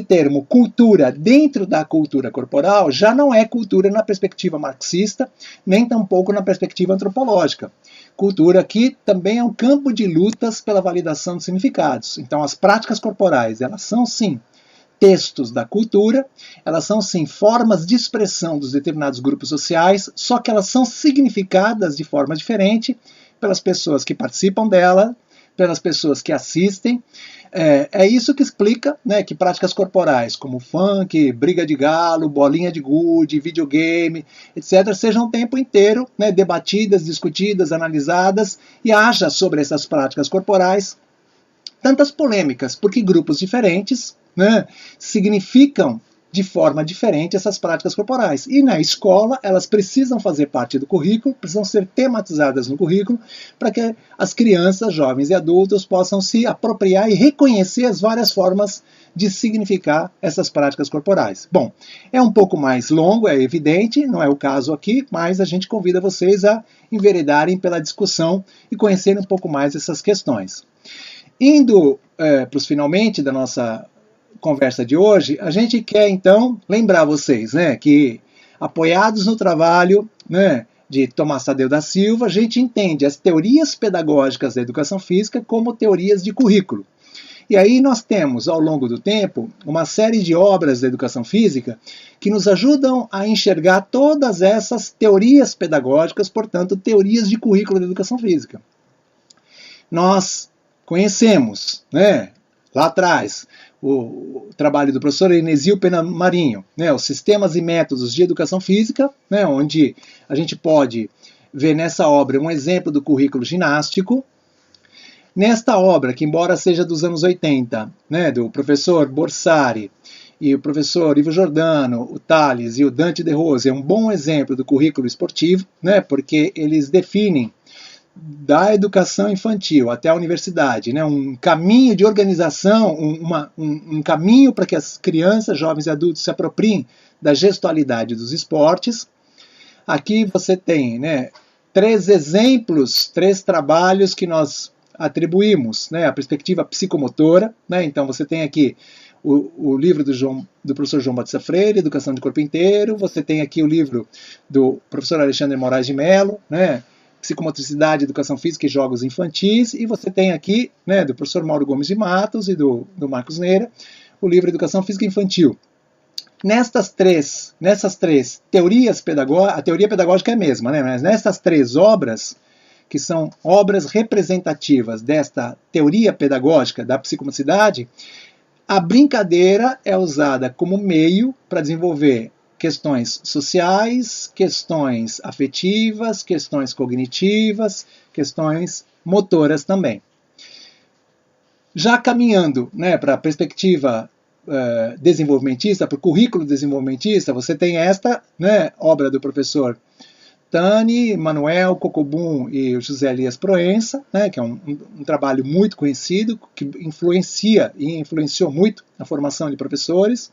Speaker 2: termo cultura dentro da cultura corporal já não é cultura na perspectiva marxista, nem tampouco na perspectiva antropológica. Cultura aqui também é um campo de lutas pela validação de significados. Então, as práticas corporais, elas são sim textos da cultura, elas são sim formas de expressão dos determinados grupos sociais, só que elas são significadas de forma diferente pelas pessoas que participam dela, pelas pessoas que assistem. É isso que explica, né, que práticas corporais como funk, briga de galo, bolinha de gude, videogame, etc., sejam o tempo inteiro, né, debatidas, discutidas, analisadas, e haja sobre essas práticas corporais tantas polêmicas, porque grupos diferentes, né, significam de forma diferente essas práticas corporais. E na escola, elas precisam fazer parte do currículo, precisam ser tematizadas no currículo, para que as crianças, jovens e adultos possam se apropriar e reconhecer as várias formas de significar essas práticas corporais. Bom, é um pouco mais longo, é evidente, não é o caso aqui, mas a gente convida vocês a enveredarem pela discussão e conhecerem um pouco mais essas questões. Indo para os finalmente da nossa conversa de hoje, a gente quer então lembrar vocês, né, que apoiados no trabalho, né, de Tomás Tadeu da Silva, a gente entende as teorias pedagógicas da educação física como teorias de currículo. E aí nós temos, ao longo do tempo, uma série de obras da educação física que nos ajudam a enxergar todas essas teorias pedagógicas, portanto, teorias de currículo da educação física. Nós conhecemos, né, lá atrás, o trabalho do professor Enesio Pena Marinho, né, os sistemas e métodos de educação física, né, onde a gente pode ver nessa obra um exemplo do currículo ginástico. Nesta obra, que embora seja dos anos 80, né, do professor Borsari e o professor Ivo Giordano, o Tales e o Dante De Rose, é um bom exemplo do currículo esportivo, né, porque eles definem da educação infantil até a universidade, né, um caminho de organização, um caminho para que as crianças, jovens e adultos se apropriem da gestualidade dos esportes. Aqui você tem, né, 3 exemplos, 3 trabalhos que nós atribuímos, né, a perspectiva psicomotora, né, então você tem aqui o livro do professor João Batista Freire, Educação de Corpo Inteiro, você tem aqui o livro do professor Alexandre Moraes de Mello, né, Psicomotricidade, Educação Física e Jogos Infantis, e você tem aqui, né, do professor Mauro Gomes de Matos e do Marcos Neira, o livro Educação Física Infantil. Nessas três teorias pedagógicas, a teoria pedagógica é a mesma, né, mas nessas 3 obras, que são obras representativas desta teoria pedagógica da psicomotricidade, a brincadeira é usada como meio para desenvolver questões sociais, questões afetivas, questões cognitivas, questões motoras também. Já caminhando, né, para a perspectiva desenvolvimentista, para o currículo desenvolvimentista, você tem esta, né, obra do professor Tani, Manuel Cocobum e o José Elias Proença, né, que é um trabalho muito conhecido, que influencia e influenciou muito a formação de professores.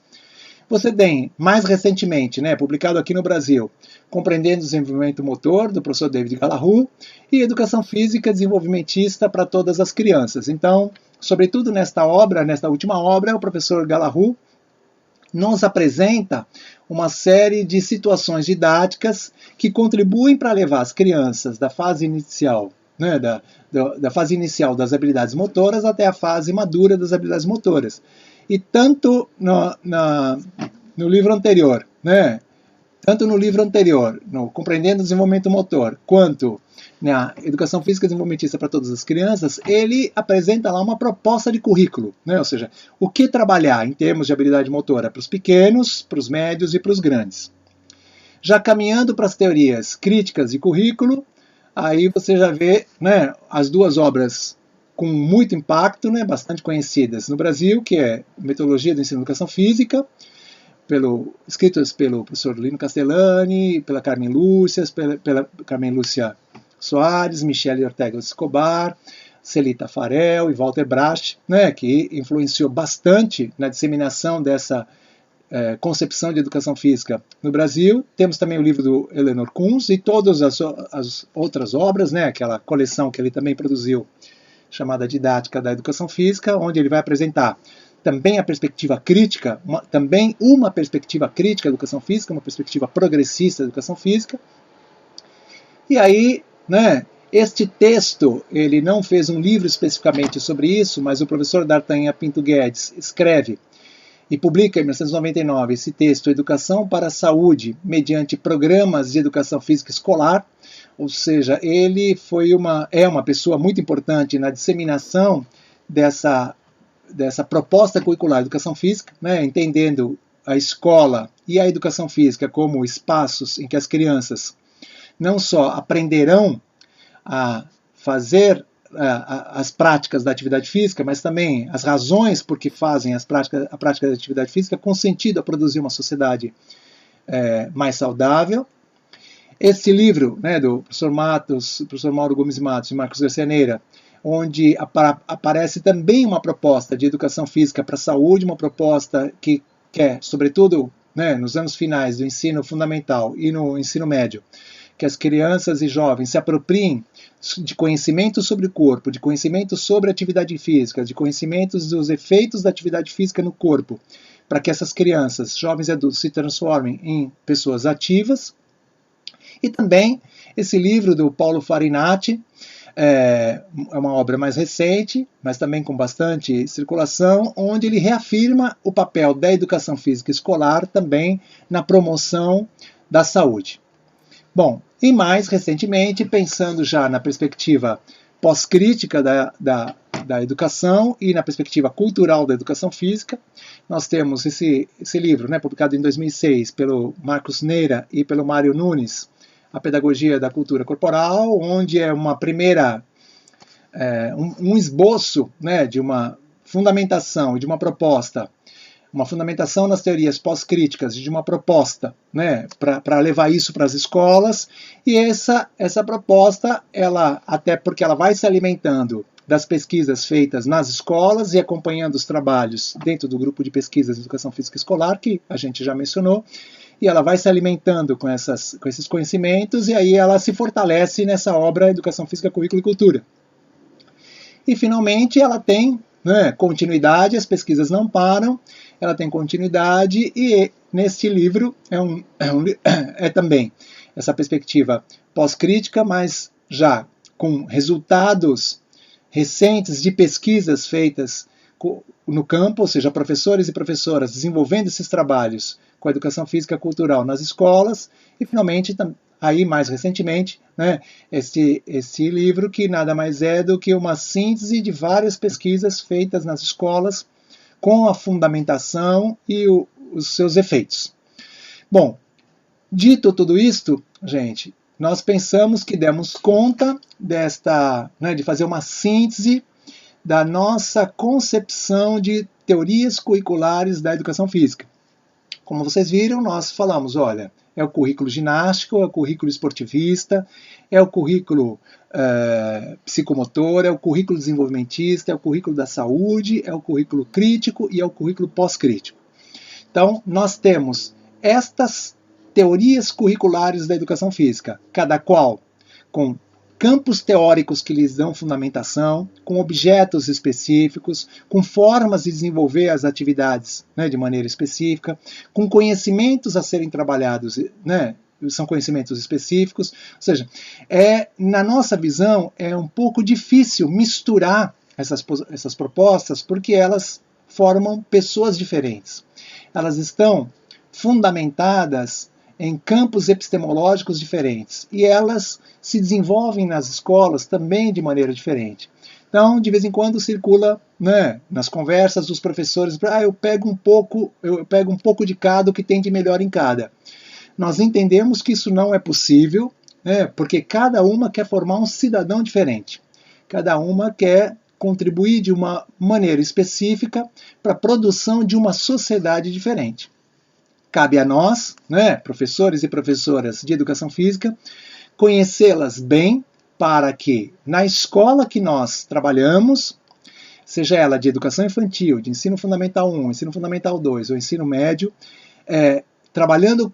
Speaker 2: Você tem, mais recentemente, né, publicado aqui no Brasil, Compreendendo o Desenvolvimento Motor, do professor David Galahu, e Educação Física Desenvolvimentista para Todas as Crianças. Então, sobretudo nesta última obra, o professor Galahu nos apresenta uma série de situações didáticas que contribuem para levar as crianças da fase inicial, né, da fase inicial das habilidades motoras até a fase madura das habilidades motoras. E tanto no livro anterior, né, tanto no livro anterior, no Compreendendo o Desenvolvimento Motor, quanto na Educação Física Desenvolvimentista para Todas as Crianças, ele apresenta lá uma proposta de currículo, né? Ou seja, o que trabalhar em termos de habilidade motora para os pequenos, para os médios e para os grandes. Já caminhando para as teorias críticas de currículo, aí você já vê, né, as duas obras com muito impacto, né, bastante conhecidas no Brasil, que é Metodologia do Ensino de Educação Física, escritas pelo professor Lino Castellani, pela Carmen Lúcia Soares, Michele Ortega Escobar, Celita Farel e Walter Bracht, né, que influenciou bastante na disseminação dessa concepção de educação física no Brasil. Temos também o livro do Eleanor Kunz e todas as outras obras, né, aquela coleção que ele também produziu, chamada Didática da Educação Física, onde ele vai apresentar também a perspectiva crítica, também uma perspectiva crítica da educação física, uma perspectiva progressista da educação física. E aí, né, este texto, ele não fez um livro especificamente sobre isso, mas o professor D'Artagnan Pinto Guedes escreve e publica em 1999 esse texto, Educação para a Saúde, mediante programas de educação física escolar, ou seja, ele é uma pessoa muito importante na disseminação dessa proposta curricular de educação física, né, entendendo a escola e a educação física como espaços em que as crianças não só aprenderão a fazer as práticas da atividade física, mas também as razões por que fazem a prática da atividade física, com sentido a produzir uma sociedade mais saudável. Esse livro, né, do professor Mauro Gomes Matos e Marcos Garcia Neira, onde aparece também uma proposta de educação física para a saúde, uma proposta que quer, sobretudo, né, nos anos finais do ensino fundamental e no ensino médio, que as crianças e jovens se apropriem de conhecimentos sobre o corpo, de conhecimentos sobre a atividade física, de conhecimentos dos efeitos da atividade física no corpo, para que essas crianças, jovens e adultos, se transformem em pessoas ativas. E também esse livro do Paulo Farinati, é uma obra mais recente, mas também com bastante circulação, onde ele reafirma o papel da educação física escolar também na promoção da saúde. Bom, e mais recentemente, pensando já na perspectiva pós-crítica da educação e na perspectiva cultural da educação física, nós temos esse livro, né, publicado em 2006 pelo Marcos Neira e pelo Mário Nunes, A Pedagogia da Cultura Corporal, onde é uma primeira, um esboço, né, de uma fundamentação e de uma proposta, uma fundamentação nas teorias pós-críticas de uma proposta, né, para levar isso para as escolas, e essa proposta, até porque ela vai se alimentando das pesquisas feitas nas escolas e acompanhando os trabalhos dentro do grupo de pesquisas de educação física escolar, que a gente já mencionou, e ela vai se alimentando com esses conhecimentos, e aí ela se fortalece nessa obra Educação Física, Currículo e Cultura. E, finalmente, ela tem, né, continuidade, as pesquisas não param, ela tem continuidade, e neste livro é também essa perspectiva pós-crítica, mas já com resultados recentes de pesquisas feitas no campo, ou seja, professores e professoras desenvolvendo esses trabalhos com a educação física cultural nas escolas, e finalmente, aí mais recentemente, né, esse livro que nada mais é do que uma síntese de várias pesquisas feitas nas escolas com a fundamentação e os seus efeitos. Bom, dito tudo isto, gente, nós pensamos que demos conta de fazer uma síntese da nossa concepção de teorias curriculares da educação física. Como vocês viram, nós falamos, olha, é o currículo ginástico, é o currículo esportivista, é o currículo psicomotor, é o currículo desenvolvimentista, é o currículo da saúde, é o currículo crítico e é o currículo pós-crítico. Então, nós temos estas teorias curriculares da educação física, cada qual com campos teóricos que lhes dão fundamentação, com objetos específicos, com formas de desenvolver as atividades, né, de maneira específica, com conhecimentos a serem trabalhados, né, são conhecimentos específicos. Ou seja, na nossa visão, é um pouco difícil misturar essas propostas, porque elas formam pessoas diferentes. Elas estão fundamentadas em campos epistemológicos diferentes e elas se desenvolvem nas escolas também de maneira diferente. Então, de vez em quando circula, né, nas conversas dos professores, eu pego um pouco de cada, o que tem de melhor em cada. Nós entendemos que isso não é possível, né, porque cada uma quer formar um cidadão diferente. Cada uma quer contribuir de uma maneira específica para a produção de uma sociedade diferente. Cabe a nós, né, professores e professoras de educação física, conhecê-las bem para que na escola que nós trabalhamos, seja ela de educação infantil, de ensino fundamental 1, ensino fundamental 2 ou ensino médio, trabalhando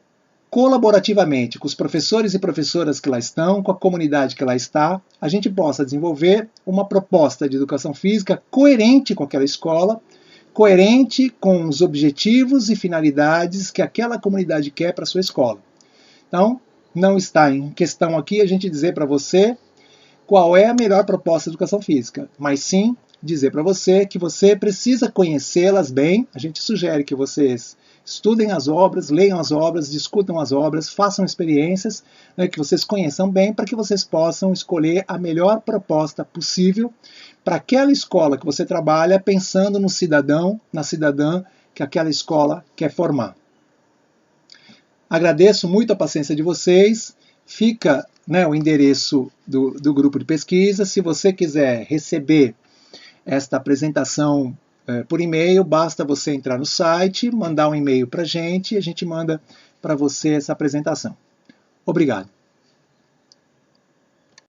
Speaker 2: colaborativamente com os professores e professoras que lá estão, com a comunidade que lá está, a gente possa desenvolver uma proposta de educação física coerente com aquela escola, coerente com os objetivos e finalidades que aquela comunidade quer para a sua escola. Então, não está em questão aqui a gente dizer para você qual é a melhor proposta de educação física, mas sim dizer para você que você precisa conhecê-las bem. A gente sugere que vocês estudem as obras, leiam as obras, discutam as obras, façam experiências, né, que vocês conheçam bem, para que vocês possam escolher a melhor proposta possível para aquela escola que você trabalha, pensando no cidadão, na cidadã que aquela escola quer formar. Agradeço muito a paciência de vocês. Fica, né, o endereço do grupo de pesquisa. Se você quiser receber esta apresentação por e-mail, basta você entrar no site, mandar um e-mail para a gente manda para você essa apresentação. Obrigado.